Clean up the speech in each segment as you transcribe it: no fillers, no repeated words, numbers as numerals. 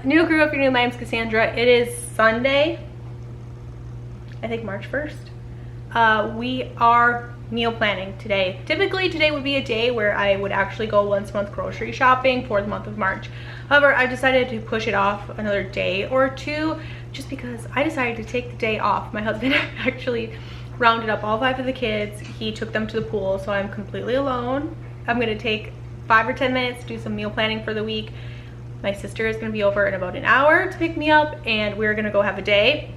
New crew, if you're new, my name's Cassandra. It is Sunday, I think March 1st. We are meal planning today. Typically today would be a day where I would actually go once a month grocery shopping for the month of March. However, I decided to push it off another day or two just because I decided to take the day off. My husband actually rounded up all 5 of the kids. He took them to the pool, so I'm completely alone. I'm gonna take 5 or 10 minutes to do some meal planning for the week. My sister is gonna be over in about an hour to pick me up, and we're gonna go have a day.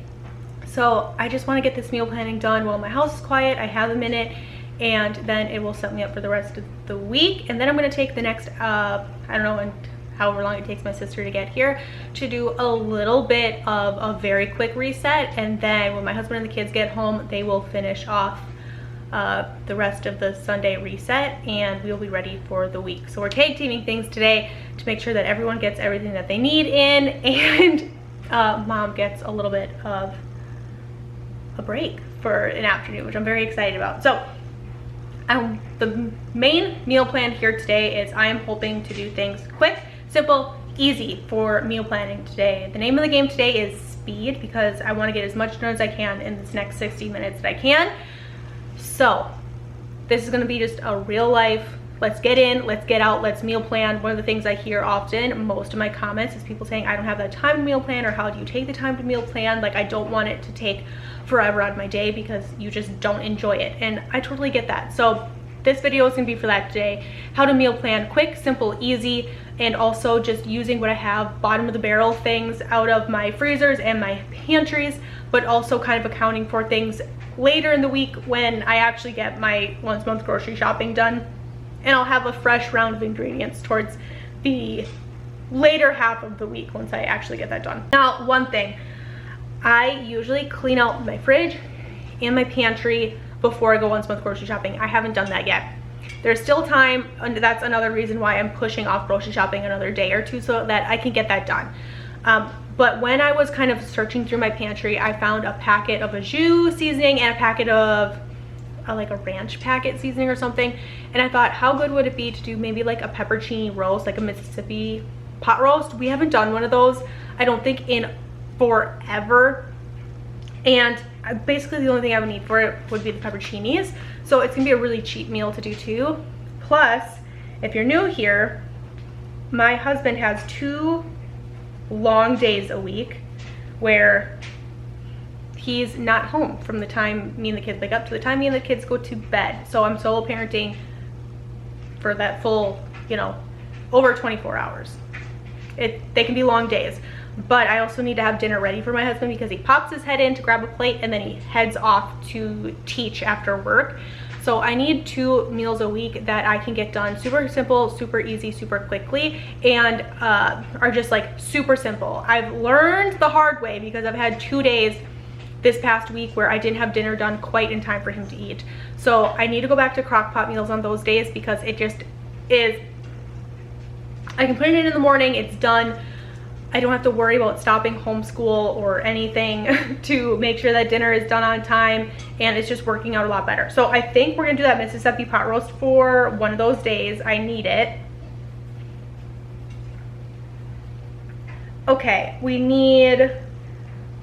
So I just wanna get this meal planning done while my house is quiet. I have a minute, and then it will set me up for the rest of the week. And then I'm gonna take the next, I don't know, and however long it takes my sister to get here, to do a little bit of a very quick reset. And then when my husband and the kids get home, they will finish off the rest of the Sunday reset, and we'll be ready for the week. So we're tag teaming things today to make sure that everyone gets everything that they need in, and mom gets a little bit of a break for an afternoon, which I'm very excited about. So the main meal plan here today is I am hoping to do things quick, simple, easy for meal planning today. The name of the game today is speed, because I want to get as much done as I can in this next 60 minutes that I can. So this is going to be just a real life, let's get in, let's get out, let's meal plan. One of the things I hear often, most of my comments, is people saying, I don't have that time to meal plan, or how do you take the time to meal plan? Like, I don't want it to take forever out of my day because you just don't enjoy it. And I totally get that. So this video is going to be for that today. How to meal plan quick, simple, easy, and also just using what I have, bottom of the barrel things out of my freezers and my pantries, but also kind of accounting for things later in the week when I actually get my once a month grocery shopping done. And I'll have a fresh round of ingredients towards the later half of the week once I actually get that done. Now, one thing, I usually clean out my fridge and my pantry before I go once a month grocery shopping. I haven't done that yet. There's still time, and that's another reason why I'm pushing off grocery shopping another day or two so that I can get that done. But when I was kind of searching through my pantry, I found a packet of a jus seasoning and a packet of like a ranch packet seasoning or something. And I thought, how good would it be to do maybe like a pepperoni roast, like a Mississippi pot roast? We haven't done one of those, I don't think, in forever. And basically the only thing I would need for it would be the pepperonis. So it's gonna be a really cheap meal to do too. Plus, if you're new here, my husband has 2 long days a week where he's not home from the time me and the kids wake up to the time me and the kids go to bed. So I'm solo parenting for that full, you know, over 24 hours. They can be long days, but I also need to have dinner ready for my husband because he pops his head in to grab a plate and then he heads off to teach after work. So I need 2 meals a week that I can get done super simple, super easy, super quickly, and are just like super simple. I've learned the hard way because I've had 2 days this past week where I didn't have dinner done quite in time for him to eat. So I need to go back to crock pot meals on those days because it just is, I can put it in the morning, it's done. I don't have to worry about stopping homeschool or anything to make sure that dinner is done on time, and it's just working out a lot better. So I think we're gonna do that Mississippi pot roast for one of those days. I need it. Okay, we need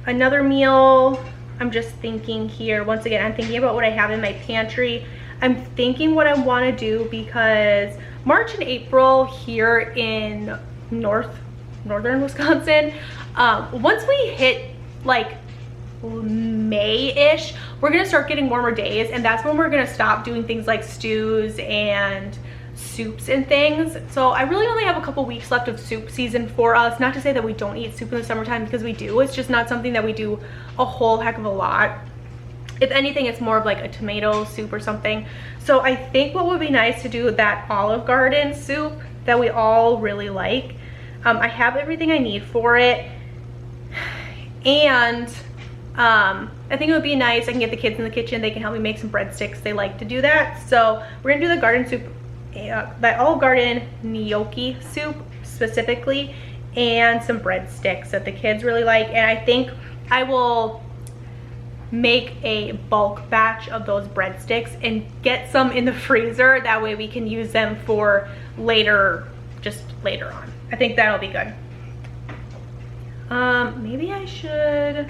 another meal. I'm just thinking here, once again, I'm thinking about what I have in my pantry. I'm thinking what I wanna do because March and April here in northern Wisconsin, once we hit like May-ish, we're gonna start getting warmer days, and that's when we're gonna stop doing things like stews and soups and things. So I really only have a couple weeks left of soup season for us. Not to say that we don't eat soup in the summertime, because we do. It's just not something that we do a whole heck of a lot. If anything, it's more of like a tomato soup or something. So I think what would be nice to do that Olive Garden soup that we all really like. I have everything I need for it, and I think it would be nice. I can get the kids in the kitchen, they can help me make some breadsticks. They like to do that. So we're gonna do the garden soup, that Olive Garden gnocchi soup specifically, and some breadsticks that the kids really like. And I think I will make a bulk batch of those breadsticks and get some in the freezer. That way we can use them for later, just later on. I think that'll be good. Maybe I should,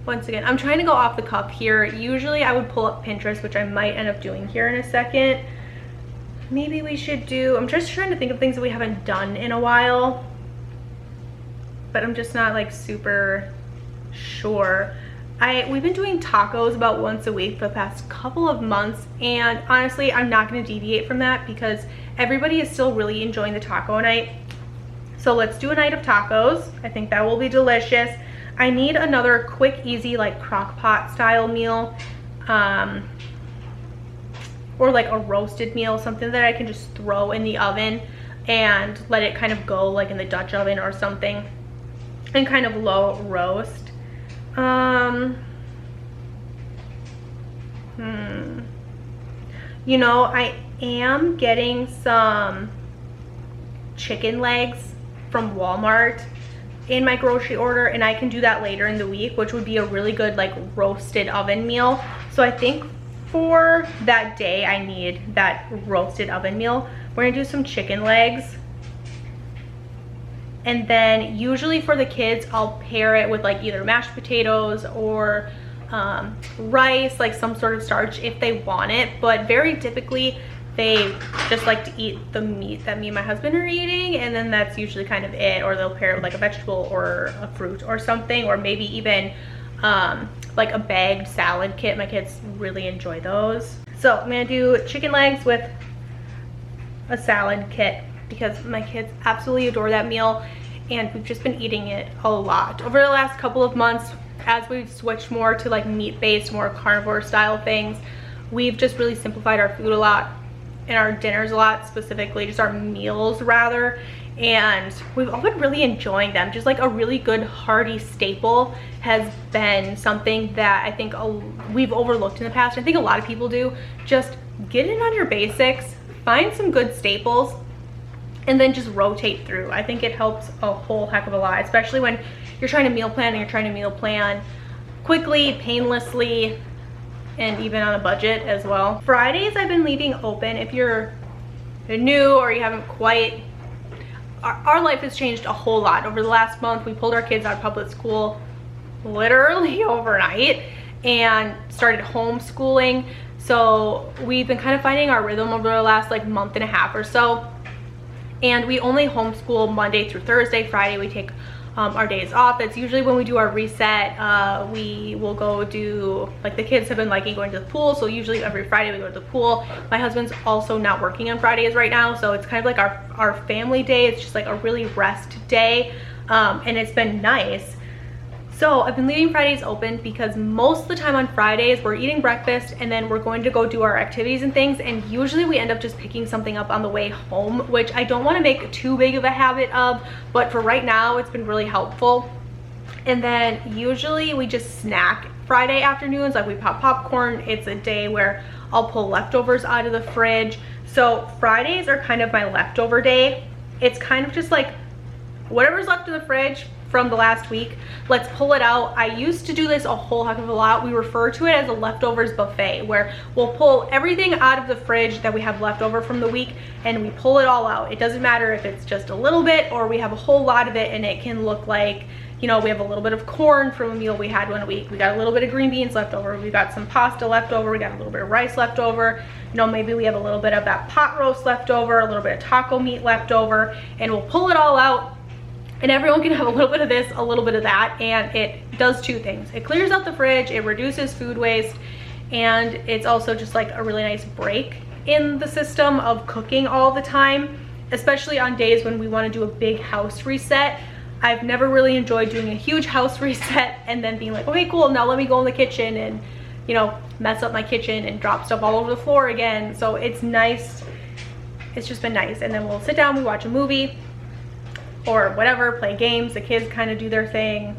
once again, I'm trying to go off the cuff here. Usually I would pull up Pinterest, which I might end up doing here in a second. Maybe we should do, I'm just trying to think of things that we haven't done in a while, but I'm just not like super sure. We've been doing tacos about once a week for the past couple of months, and honestly, I'm not going to deviate from that because everybody is still really enjoying the taco night. So let's do a night of tacos. I think that will be delicious. I need another quick, easy, like crock pot style meal, or like a roasted meal, something that I can just throw in the oven and let it kind of go like in the Dutch oven or something, and kind of low roast. You know, I am getting some chicken legs from Walmart in my grocery order, and I can do that later in the week, which would be a really good like roasted oven meal. So I think for that day I need that roasted oven meal. We're gonna do some chicken legs, and then usually for the kids I'll pair it with like either mashed potatoes or rice, like some sort of starch if they want it, but very typically they just like to eat the meat that me and my husband are eating, and then that's usually kind of it. Or they'll pair it with like a vegetable or a fruit or something, or maybe even like a bagged salad kit. My kids really enjoy those. So I'm gonna do chicken legs with a salad kit because my kids absolutely adore that meal, and we've just been eating it a lot over the last couple of months. As we've switched more to like meat-based, more carnivore style things, we've just really simplified our food a lot and our dinners a lot, specifically just our meals rather, and we've all been really enjoying them. Just like a really good hearty staple has been something that I think we've overlooked in the past. I think a lot of people do. Just get in on your basics, find some good staples, and then just rotate through. I think it helps a whole heck of a lot, especially when you're trying to meal plan and you're trying to meal plan quickly, painlessly, and even on a budget as well. Fridays I've been leaving open. If you're new or you haven't quite, our life has changed a whole lot over the last month. We pulled our kids out of public school literally overnight and started homeschooling. So we've been kind of finding our rhythm over the last like month and a half or so. And we only homeschool Monday through Thursday. Friday we take our days off. That's usually when we do our reset. We will go do, like the kids have been liking going to the pool, so usually every Friday we go to the pool. My husband's also not working on Fridays right now, so it's kind of like our family day. It's just like a really rest day, and it's been nice. So I've been leaving Fridays open because most of the time on Fridays we're eating breakfast and then we're going to go do our activities and things, and usually we end up just picking something up on the way home, which I don't want to make too big of a habit of, but for right now it's been really helpful. And then usually we just snack Friday afternoons, like we pop popcorn. It's a day where I'll pull leftovers out of the fridge. So Fridays are kind of my leftover day. It's kind of just like whatever's left in the fridge from the last week, let's pull it out. I used to do this a whole heck of a lot. We refer to it as a leftovers buffet, where we'll pull everything out of the fridge that we have left over from the week and we pull it all out. It doesn't matter if it's just a little bit or we have a whole lot of it, and it can look like, you know, we have a little bit of corn from a meal we had one week, we got a little bit of green beans left over, we got some pasta left over, we got a little bit of rice left over, you know, maybe we have a little bit of that pot roast left over, a little bit of taco meat left over, and we'll pull it all out. And everyone can have a little bit of this, a little bit of that, and it does two things. It clears out the fridge, it reduces food waste, and it's also just like a really nice break in the system of cooking all the time, especially on days when we want to do a big house reset. I've never really enjoyed doing a huge house reset and then being like, okay, cool, now let me go in the kitchen and, you know, mess up my kitchen and drop stuff all over the floor again. So it's nice. It's just been nice. And then we'll sit down, we watch a movie or whatever, play games, the kids kind of do their thing.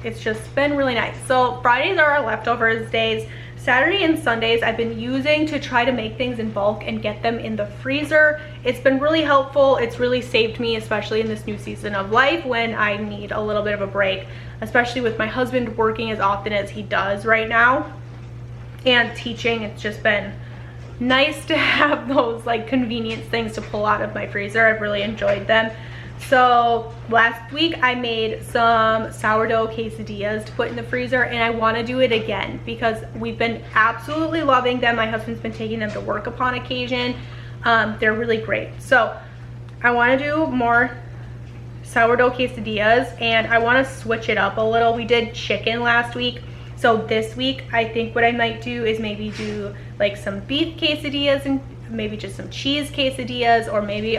It's just been really nice. So Fridays are our leftovers days. Saturday and Sundays I've been using to try to make things in bulk and get them in the freezer. It's been really helpful. It's really saved me, especially in this new season of life when I need a little bit of a break, especially with my husband working as often as he does right now and teaching. It's just been nice to have those like convenience things to pull out of my freezer. I've really enjoyed them. So last week I made some sourdough quesadillas to put in the freezer, and I want to do it again because we've been absolutely loving them. My husband's been taking them to work upon occasion. They're really great. So I want to do more sourdough quesadillas, and I want to switch it up a little. We did chicken last week, so this week I think what I might do is maybe do like some beef quesadillas and maybe just some cheese quesadillas, or maybe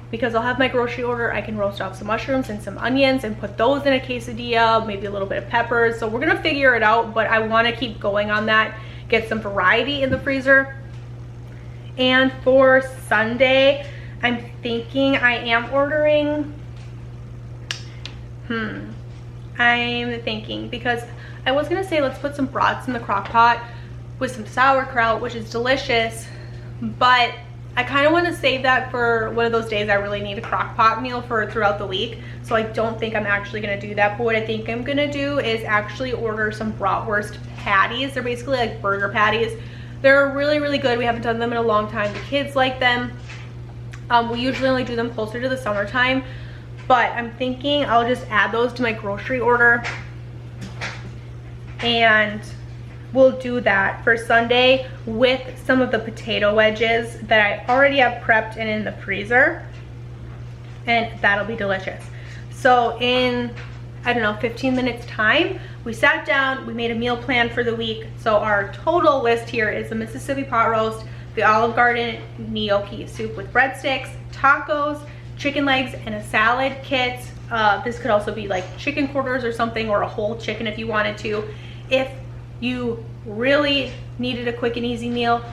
because I'll have my grocery order, I can roast off some mushrooms and some onions and put those in a quesadilla, maybe a little bit of peppers. So we're gonna figure it out, but I wanna keep going on that, get some variety in the freezer. And for Sunday, I'm thinking I am ordering, I'm thinking, because I was gonna say let's put some brats in the crock pot with some sauerkraut, which is delicious, but I kind of want to save that for one of those days I really need a crock pot meal for throughout the week. So I don't think I'm actually going to do that. But what I think I'm going to do is actually order some bratwurst patties. They're basically like burger patties. They're really, really good. We haven't done them in a long time. The kids like them. We usually only do them closer to the summertime. But I'm thinking I'll just add those to my grocery order. And we'll do that for Sunday with some of the potato wedges that I already have prepped and in the freezer, and that'll be delicious. So in, I don't know, 15 minutes time, we sat down, we made a meal plan for the week. So our total list here is the Mississippi pot roast, the Olive Garden gnocchi soup with breadsticks, tacos, chicken legs, and a salad kit. This could also be like chicken quarters or something, or a whole chicken if you wanted to. If you really needed a quick and easy meal,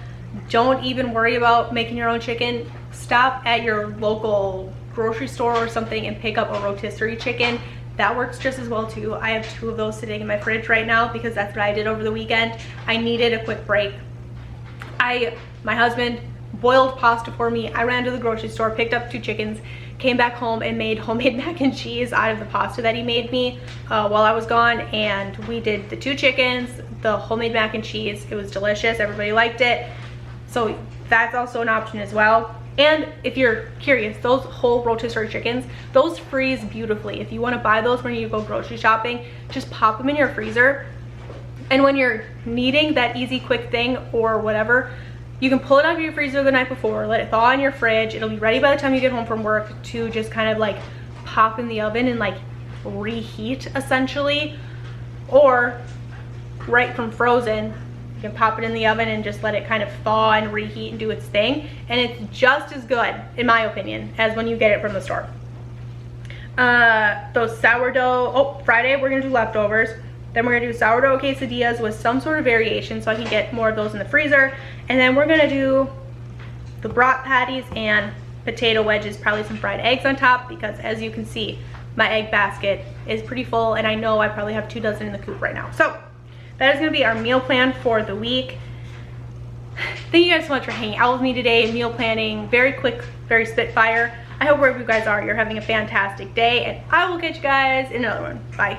don't even worry about making your own chicken. Stop at your local grocery store or something and pick up a rotisserie chicken. That works just as well too. I have 2 of those sitting in my fridge right now because that's what I did over the weekend. I needed a quick break. My husband boiled pasta for me. I ran to the grocery store, picked up 2 chickens, came back home and made homemade mac and cheese out of the pasta that he made me while I was gone. And we did the 2 chickens, the homemade mac and cheese. It was delicious. Everybody liked it. So that's also an option as well. And if you're curious, those whole rotisserie chickens, those freeze beautifully. If you want to buy those when you go grocery shopping, just pop them in your freezer. And when you're needing that easy quick thing or whatever, you can pull it out of your freezer the night before, let it thaw in your fridge. It'll be ready by the time you get home from work to just kind of like pop in the oven and like reheat essentially. Or right from frozen, you can pop it in the oven and just let it kind of thaw and reheat and do its thing. And it's just as good, in my opinion, as when you get it from the store. Those sourdough, Friday we're gonna do leftovers. Then we're gonna do sourdough quesadillas with some sort of variation so I can get more of those in the freezer. And then we're gonna do the brat patties and potato wedges, probably some fried eggs on top, because as you can see, my egg basket is pretty full and I know I probably have 2 dozen in the coop right now. So that is gonna be our meal plan for the week. Thank you guys so much for hanging out with me today. Meal planning, very quick, very spitfire. I hope wherever you guys are, you're having a fantastic day, and I will catch you guys in another one. Bye.